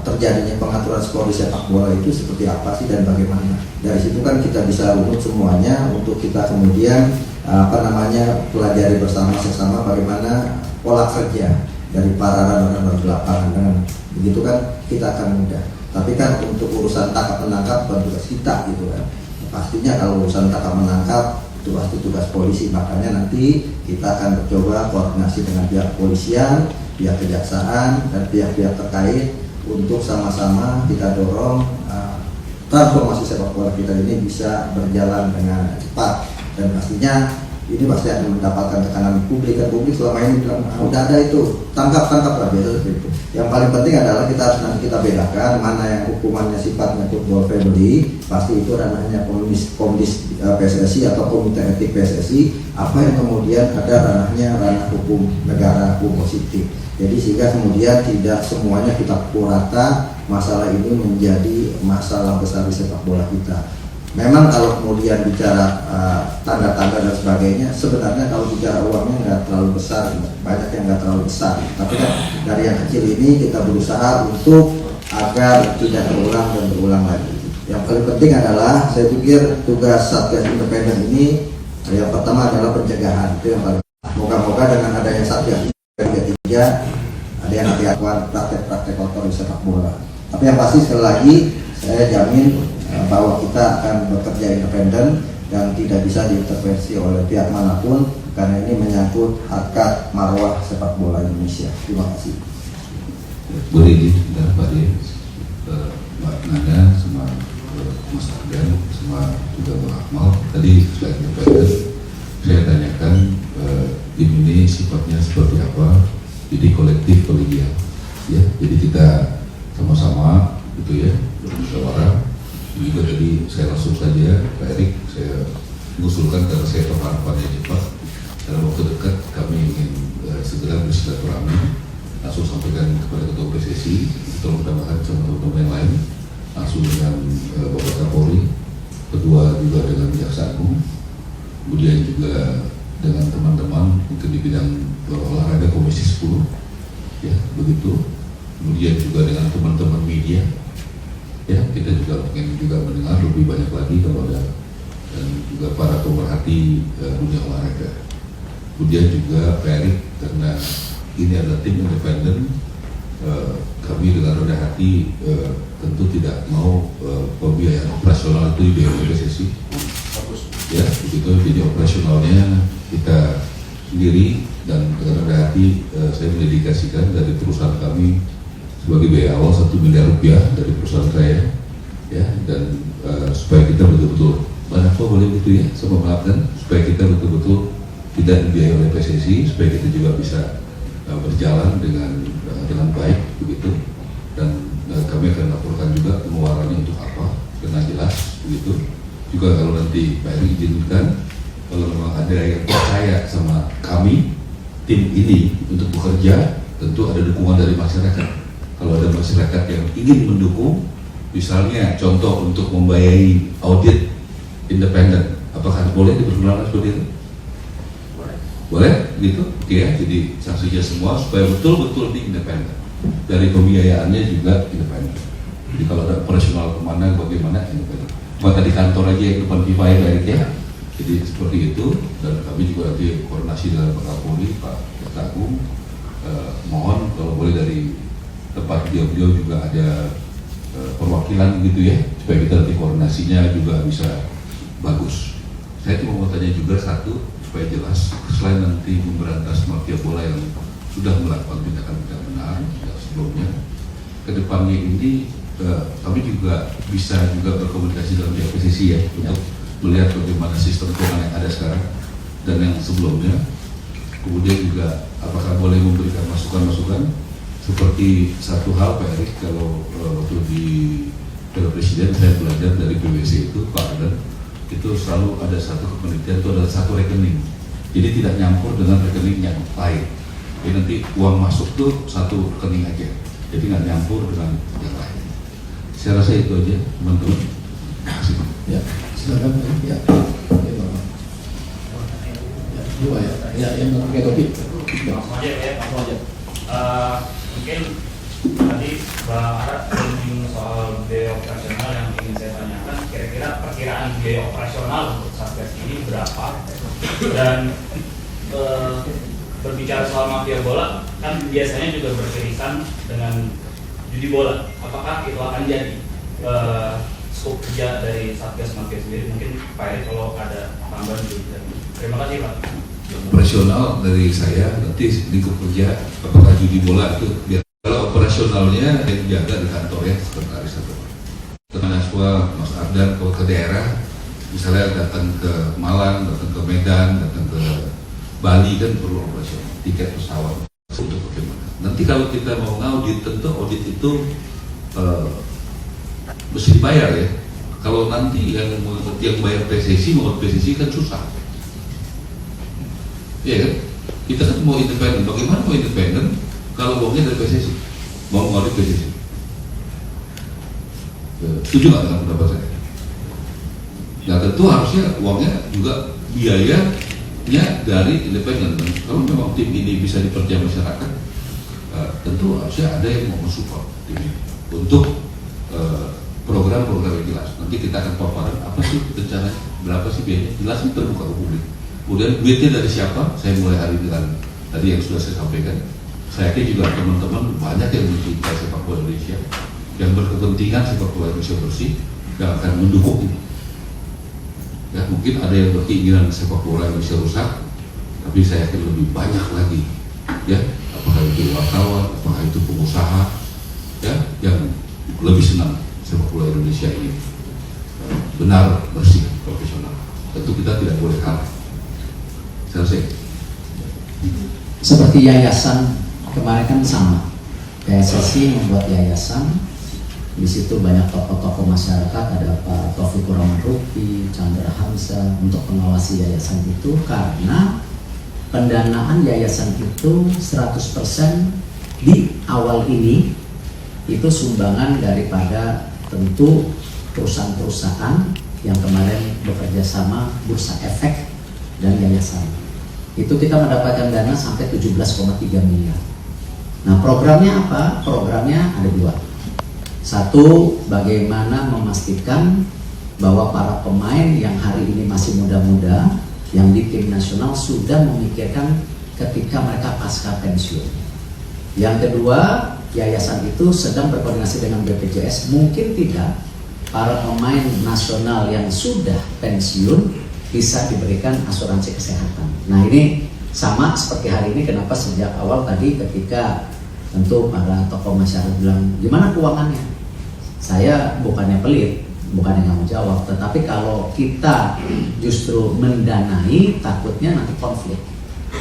terjadinya pengaturan skor di sepak bola itu seperti apa sih dan bagaimana. Dari situ kan kita bisa runut semuanya untuk kita kemudian pelajari bersama-sama bagaimana pola kerja dari para runner di lapangan. Dengan begitu kan kita akan mudah. Tapi kan untuk urusan tangkap menangkap bukan tugas kita gitu kan. Pastinya kalau urusan tangkap menangkap itu pasti tugas polisi. Makanya nanti kita akan mencoba koordinasi dengan pihak kepolisian, pihak kejaksaan dan pihak-pihak terkait untuk sama-sama kita dorong transformasi sepak bola kita ini bisa berjalan dengan cepat. Dan pastinya ini pasti akan mendapatkan tekanan publik, dan publik selama ini bilang udah ada itu, tangkap lah biasa seperti itu. Yang paling penting adalah kita harus nanti kita bedakan mana yang hukumannya sifatnya football family, pasti itu ranahnya komdis PSSI atau komite etik PSSI, apa yang kemudian ada ranah hukum negara, hukum positif. Jadi sehingga kemudian tidak semuanya kita pukul rata, masalah ini menjadi masalah besar di sepak bola kita. Memang kalau kemudian bicara tanda-tanda dan sebagainya, sebenarnya kalau bicara uangnya nggak terlalu besar, banyak yang nggak terlalu besar. Tapi kan dari yang kecil ini kita berusaha untuk agar tidak berulang lagi. Yang paling penting adalah, saya pikir tugas Satgas Independen ini yang pertama adalah pencegahan. Itu yang paling. Moga-moga dengan adanya Satgas yang ketiga, ada yang hati-hatian praktek-praktek kotor di sepak bola. Tapi yang pasti sekali lagi saya jamin bahwa kita akan bekerja independen dan tidak bisa diintervensi oleh pihak manapun, karena ini menyangkut harkat marwah sepak bola Indonesia. Terima kasih. Boleh Pak Dia, Mbak Nanda, sama Mas Ardan, sama juga Mbak Akmal. Tadi sudah independen, saya tanyakan tim ini sifatnya seperti apa, jadi kolektif kolegial, ya. Jadi kita sama-sama gitu ya, bermusyawarah. Juga tadi saya langsung saja Pak Erik, saya mengusulkan karena saya harapannya cepat, dalam waktu dekat kami ingin segera bersilaturahmi, langsung sampaikan kepada Ketua PSSI, tolong tambahkan sama teman-teman yang lain, langsung dengan Bapak Kapolri, kedua juga dengan Jaksa Agung, kemudian juga dengan teman-teman mungkin di bidang olahraga Komisi 10, ya begitu. Kemudian juga dengan teman-teman media, ya kita juga ingin juga mendengar lebih banyak lagi kalau ada, dan juga para pemerhati dunia olahraga. Kemudian juga Pak Erick, karena ini adalah tim independen, kami dengan rendah hati tentu tidak mau pembiayaan operasional itu dibiayai oleh PSSI. Ya, begitu. Jadi operasionalnya kita sendiri, dan dengan rendah hati saya mendedikasikan dari perusahaan kami sebagai biaya awal 1 miliar rupiah dari perusahaan saya, ya, dan supaya kita betul-betul banyak boleh gitu ya, sama maafkan, supaya kita betul-betul tidak dibiayai oleh PSSI, supaya kita juga bisa berjalan dengan baik begitu. Dan kami akan laporkan juga pengeluarannya untuk apa, karena jelas begitu. Juga kalau nanti Pak Erick izinkan, kalau memang ada yang percaya sama kami, tim ini untuk bekerja, tentu ada dukungan dari masyarakat. Kalau ada masyarakat yang ingin mendukung, misalnya contoh untuk membiayai audit independen, apakah boleh dipergunakan seperti itu? Boleh gitu, oke ya. Jadi sanksinya semua supaya betul-betul independen, dari pembiayaannya juga independen. Jadi kalau ada operasional kemana, bagaimana, independen. Buat di kantor aja yang depan FIFA ya. Jadi seperti itu, dan kami juga nanti koordinasi dengan Pak Kapolri, Pak Ketua, mohon kalau boleh dari tempat beliau juga ada perwakilan gitu ya, supaya kita nanti koordinasinya juga bisa bagus. Saya cuma mau tanya juga satu, supaya jelas, selain nanti memberantas mafia bola yang sudah melakukan tindakan tidak benar sebelumnya, kedepannya ini kami juga bisa juga berkomunikasi dalam pihak PSSI ya, untuk melihat bagaimana sistem keuangan yang ada sekarang dan yang sebelumnya. Kemudian juga apakah boleh memberikan masukan-masukan seperti satu hal Pak Erick, kalau waktu di Presiden saya belajar dari PwC itu Pak Adan, itu selalu ada satu kepenelitian, itu adalah satu rekening, jadi tidak nyampur dengan rekening yang lain. Jadi nanti uang masuk tuh satu rekening aja, jadi nggak nyampur dengan yang lain. Saya rasa itu aja teman-teman. Ya, silakan. Ya, dua ya. Ya, yang pakai topik. Langsung aja ya, langsung aja. Mungkin tadi Bang Ara menyinggung soal biaya operasional yang ingin saya tanyakan. Kira-kira perkiraan biaya operasional untuk Satgas ini berapa? Dan berbicara soal mafia bola, kan biasanya juga beririsan dengan judi bola. Apakah itu akan jadi skop kerja dari Satgas Mafia sendiri? Mungkin Pak Erick kalau ada tambahan juga. Terima kasih Pak. Operasional dari saya nanti lingkup kerja, apakah judi bola itu biar kalau operasionalnya yang dijaga di kantor ya, sekretaris atau teman-teman Mas Ardan kalau ke daerah, misalnya datang ke Malang, datang ke Medan, datang ke Bali, kan perlu operasional, tiket pesawat untuk bagaimana. Nanti kalau kita mau ngaudit, tentu audit itu mesti dibayar ya. Kalau nanti yang bayar PSSI, mau PSSI kan susah. Iya kan? Kita kan mau independen. Bagaimana mau independen kalau uangnya dari PSSI? Mau ngaudit PSSI? Setuju nggak dengan pendapat saya? Nah tentu harusnya uangnya juga biayanya dari independen. Kalau memang tim ini bisa dipercaya masyarakat, tentu harusnya ada yang mau mensupport tim ini untuk program-program yang jelas. Nanti kita akan paparan apa sih rencananya, berapa sih biayanya, jelas terbuka ke publik. Kemudian duitnya dari siapa? Saya mulai hari dengan tadi yang sudah saya sampaikan. Saya yakin juga teman-teman banyak yang mencintai sepak bola Indonesia, yang berkepentingan sepak bola Indonesia bersih, yang akan mendukung ini. Ya mungkin ada yang berkeinginan sepak bola Indonesia rusak, tapi saya yakin lebih banyak lagi. Ya, apakah itu wartawan, apakah itu pengusaha, ya, yang lebih senang sepak bola Indonesia ini benar, bersih, profesional. Tentu kita tidak boleh kalah. Selesai. Seperti yayasan kemarin kan sama, PSSI membuat yayasan, di situ banyak tokoh-tokoh masyarakat, ada Pak Taufikur Rahman Ruki, Chandra Hamzah untuk mengawasi yayasan itu, karena pendanaan yayasan itu 100% di awal ini itu sumbangan daripada tentu perusahaan-perusahaan yang kemarin bekerja sama Bursa Efek dan yayasan. itu kita mendapatkan dana sampai 17,3 miliar. Nah, programnya apa? Programnya ada dua. Satu, bagaimana memastikan bahwa para pemain yang hari ini masih muda-muda, yang di tim nasional sudah memikirkan ketika mereka pasca pensiun. Yang kedua, yayasan itu sedang berkoordinasi dengan BPJS. Mungkin tidak para pemain nasional yang sudah pensiun bisa diberikan asuransi kesehatan. Nah, ini sama seperti hari ini, kenapa sejak awal tadi ketika tentu para tokoh masyarakat bilang gimana keuangannya, saya bukannya pelit, bukannya nggak mau jawab, tetapi kalau kita justru mendanai takutnya nanti konflik,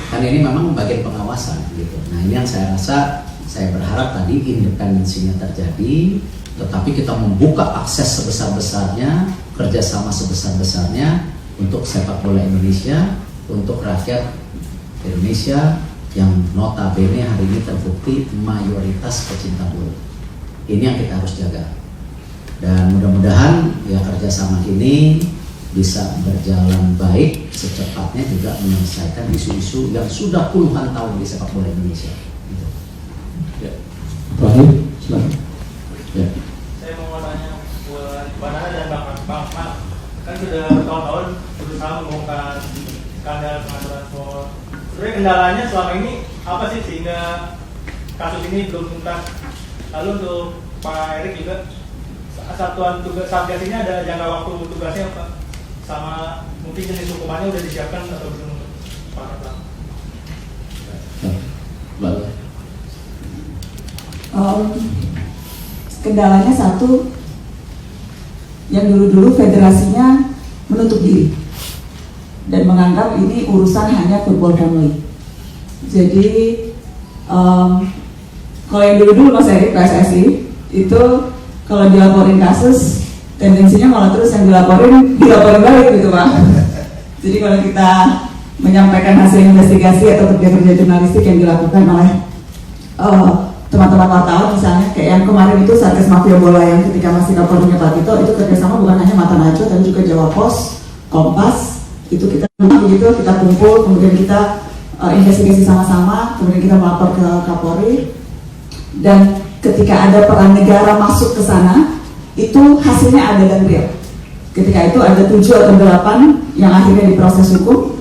kan ini memang bagian pengawasan gitu. Nah, ini yang saya rasa, saya berharap tadi independensinya terjadi, tetapi kita membuka akses sebesar-besarnya, kerjasama sebesar-besarnya untuk sepak bola Indonesia, untuk rakyat Indonesia yang notabene hari ini terbukti mayoritas pecinta bola. Ini yang kita harus jaga. Dan mudah-mudahan ya kerjasama ini bisa berjalan baik, secepatnya juga menyelesaikan isu-isu yang sudah puluhan tahun di sepak bola Indonesia. Gitu. Ya. Terakhir, silakan. Ya. Saya mau tanya buat Bang Ara dan Bang Akmal, kan sudah bertahun-tahun berusaha membongkar skandal pengaturan skor. Sebenarnya kendalanya selama ini apa sih sehingga kasus ini belum tuntas? Lalu untuk Pak Erik juga, satuan tugas Satgas ini ada jangka waktu tugasnya apa? Sama mungkin jenis hukumannya udah disiapkan atau belum untuk para pelaku? Kendalanya satu, yang dulu-dulu federasinya menutup diri dan menganggap ini urusan hanya football family. Jadi kalau yang dulu-dulu Mas Erik PSSI itu kalau dilaporin kasus tendensinya malah terus yang dilaporin balik gitu Pak. Jadi kalau kita menyampaikan hasil investigasi atau kerja-kerja jurnalistik yang dilakukan oleh teman-teman wartawan misalnya kayak yang kemarin itu Satgas Mafia Bola yang ketika masih Kapolrinya Pak Tito itu kerjasama bukan hanya Mata Najwa tapi juga Jawa Pos, Kompas, itu kita begitu kita kumpul kemudian kita investigasi sama-sama, kemudian kita melapor ke Kapolri, dan ketika ada peran negara masuk ke sana itu hasilnya ada dan real. Ketika itu ada 7 atau 8 yang akhirnya diproses hukum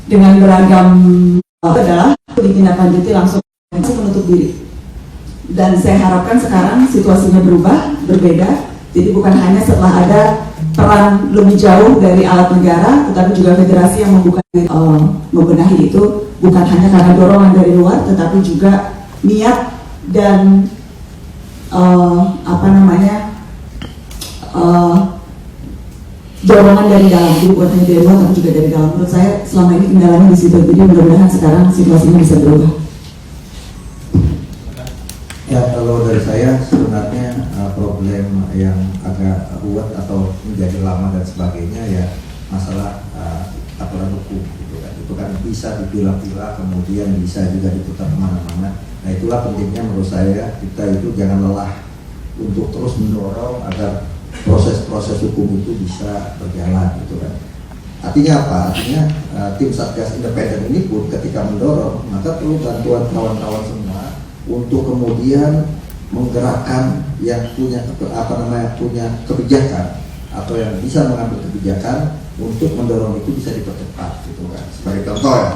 dengan beragam adalah ditindaklanjuti langsung menutup diri. Dan saya harapkan sekarang situasinya berubah, berbeda. Jadi bukan hanya setelah ada peran lebih jauh dari alat negara, tetapi juga federasi yang membuka membenahi itu bukan hanya karena dorongan dari luar, tetapi juga niat dan dorongan dari dalam. Jadi bukan hanya dari luar, tapi juga dari dalam. Menurut saya selama ini kendalanya di situ. Jadi mudah-mudahan sekarang situasinya bisa berubah. Ya, kalau dari saya sebenarnya problem yang agak ruwet atau menjadi lama dan sebagainya ya masalah aturan hukum gitu kan. Itu kan bisa dipilah-pilah kemudian bisa juga diputar kemana-mana. Nah, itulah pentingnya menurut saya kita itu jangan lelah untuk terus mendorong agar proses-proses hukum itu bisa berjalan gitu kan. Artinya apa? Artinya tim Satgas Independen ini pun ketika mendorong maka perlu bantuan kawan-kawan semua untuk kemudian menggerakkan yang punya punya kebijakan atau yang bisa mengambil kebijakan untuk mendorong itu bisa dipercepat gitu kan. Sebagai contoh ya,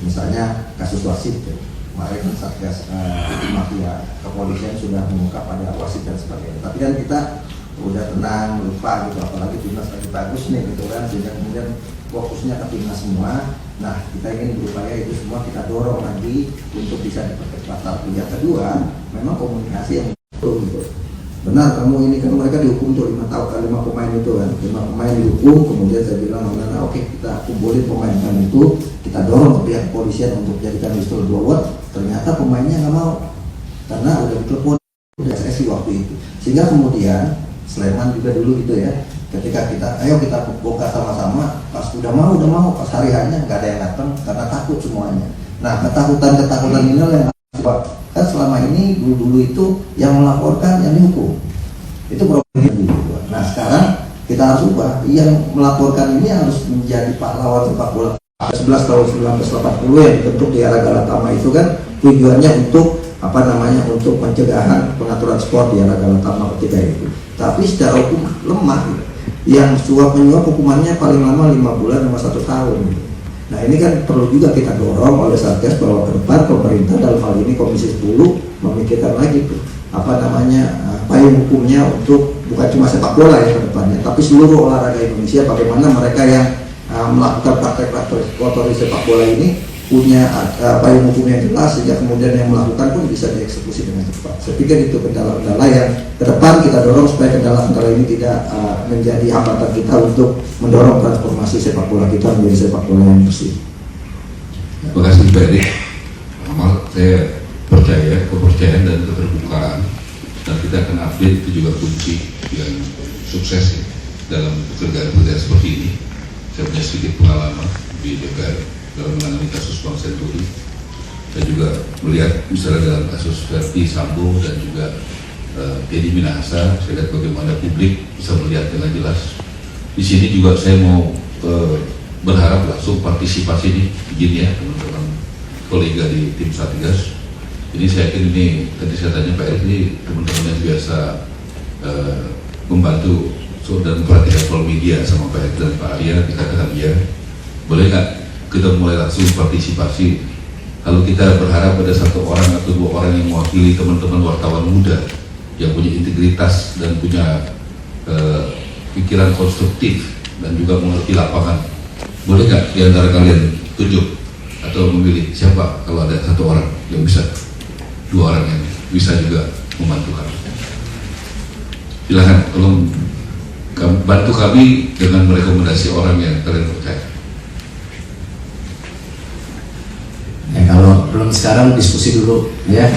misalnya kasus wasit ya. Kemarin Satgas Mafia kepolisian sudah mengungkap pada wasit dan sebagainya. Tapi kan kita udah tenang, lupa gitu, apalagi timnas lagi bagus nih gitu kan, sehingga kemudian fokusnya ke timnas semua. Nah, kita ingin berupaya itu semua kita dorong lagi untuk bisa dipercepat. Tapi yang kedua, memang komunikasi yang betul gitu. Benar, kamu ini kan mereka dihukum tuh 5 tahun, 5 pemain itu kan, 5 pemain dihukum, kemudian saya bilang, nah, oke, kita kumpulin pemain itu, kita dorong ke pihak kepolisian untuk jadikan whistleblower. Ternyata pemainnya nggak mau, karena udah ditelepon udah sesi waktu itu, sehingga kemudian Sleman juga dulu gitu ya, ketika kita ayo kita bongkar sama-sama, pas udah mau pas hari hanya nggak ada yang datang karena takut semuanya. Nah, ketakutan ini yang kan selama ini dulu itu yang melaporkan yang dihukum itu problemnya dulu. Nah, sekarang kita harus ubah. Yang melaporkan ini harus menjadi pahlawan sepak bola. 11 tahun 1980 yang dibentuk di era Galatama itu kan tujuannya untuk untuk pencegahan pengaturan sport di era Galatama ketika itu. Tapi secara hukum lemah gitu. Yang suap menyuap hukumannya paling lama 5 bulan sama 1 tahun gitu. Nah ini kan perlu juga kita dorong oleh Satgas bahwa ke depan pemerintah dalam hal ini Komisi 10 memikirkan lagi tuh payung hukumnya untuk bukan cuma sepak bola ya ke depannya, tapi seluruh olahraga Indonesia, bagaimana mereka yang melakukan praktek-praktek kotor di sepak bola ini punya payung hukum yang jelas, sehingga kemudian yang melakukan pun bisa dieksekusi dengan cepat. Saya pikir itu kendala-kendala yang ke depan kita dorong supaya kendala-kendala ini tidak menjadi hambatan kita untuk mendorong transformasi sepak bola kita menjadi sepak bola yang bersih. Terima kasih Pak Erik. Saya percaya kepercayaan dan keterbukaan, dan kita akan update, itu juga kunci yang sukses ya, dalam pekerjaan-pekerjaan seperti ini. Saya punya sedikit pengalaman di DPR dalam menangani kasus Bank Senturi. Saya juga melihat misalnya dalam kasus Verdi Sambo dan juga Teddy Minahasa, saya lihat bagaimana publik bisa melihat dengan jelas. Di sini juga saya mau berharap langsung partisipasi ini, izin ya teman-teman kolega di tim Satgas. Jadi saya yakin ini, tadi saya tanya Pak Erik, ini teman-teman yang biasa membantu dan memperhatikan soal media sama Pak Erik dan Pak Arya, dikatakan ya, boleh nggak kita mulai langsung partisipasi? Kalau kita berharap ada 1 orang atau 2 orang yang mewakili teman-teman wartawan muda yang punya integritas dan punya pikiran konstruktif dan juga mengerti lapangan, boleh nggak di antara kalian tunjuk atau memilih siapa kalau ada 1 orang yang bisa, 2 orang yang bisa juga membantu kami? Silahkan tolong bantu kami dengan merekomendasi orang yang kalian percaya. Ya, kalau belum sekarang diskusi dulu ya.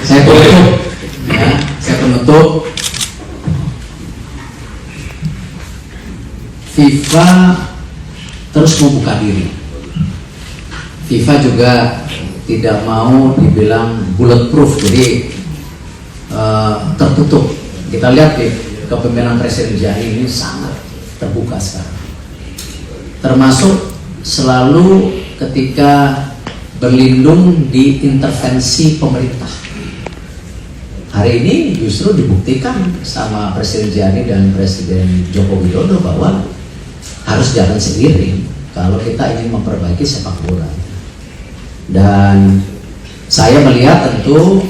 Saya penutup ya, saya penutup. FIFA terus membuka diri. FIFA juga tidak mau dibilang bulletproof, jadi tertutup. Kita lihat di kepemimpinan Presiden Jani ini sangat terbuka sekarang, termasuk selalu ketika berlindung di intervensi pemerintah. Hari ini justru dibuktikan sama Presiden Jani dan Presiden Joko Widodo bahwa harus jalan seiring kalau kita ingin memperbaiki sepak bola. Dan saya melihat tentu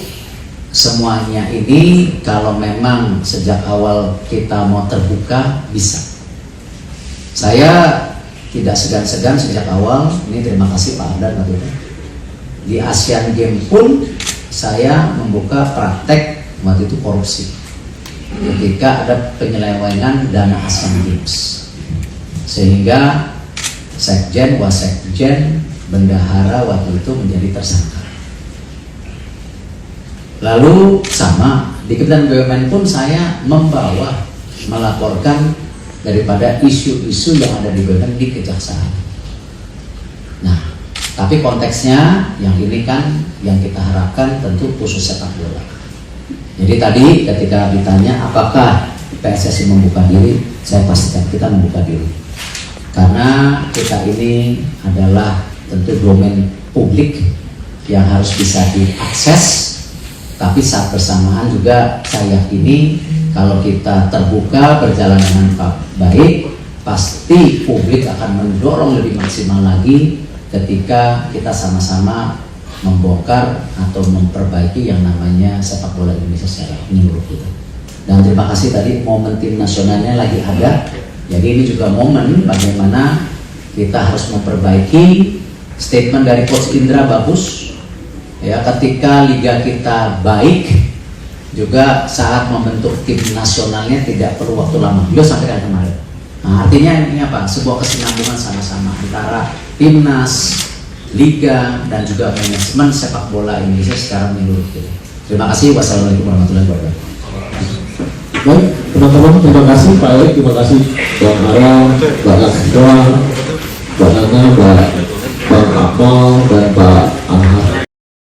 semuanya ini kalau memang sejak awal kita mau terbuka bisa. Saya tidak segan-segan sejak awal, ini terima kasih Pak Ardan waktu itu. Di Asian Games pun saya membuka praktek waktu itu korupsi ketika ada penyelewengan dana Asian Games, sehingga sekjen, wasekjen, bendahara waktu itu menjadi tersangka. Lalu sama di Kementerian BUMN pun saya melaporkan daripada isu-isu yang ada di BUMN di kejaksaan. Nah, tapi konteksnya yang ini kan yang kita harapkan tentu khusus sepak bola. Jadi tadi ketika ditanya apakah PSSI membuka diri, saya pastikan kita membuka diri. Karena kita ini adalah tentu domain publik yang harus bisa diakses, tapi saat bersamaan juga saya yakini kalau kita terbuka berjalan dengan baik, pasti publik akan mendorong lebih maksimal lagi ketika kita sama-sama membongkar atau memperbaiki yang namanya sepak bola Indonesia secara menyeluruh kita. Dan terima kasih tadi momen tim nasionalnya lagi ada. Jadi ini juga momen bagaimana kita harus memperbaiki. Statement dari Coach Indra bagus. Ya, ketika liga kita baik, juga saat membentuk tim nasionalnya tidak perlu waktu lama. Beliau sampaikan kemarin. Nah, artinya ini apa? Sebuah kesinambungan sama-sama antara timnas, liga, dan juga manajemen sepak bola Indonesia secara menyeluruh. Terima kasih. Wassalamualaikum warahmatullahi wabarakatuh. Baik, teman-teman, terima kasih Pak Erik, terima kasih Bang Ara, Mbak Kasdoa, Mbak Nana, Bang Kamal, dan Pak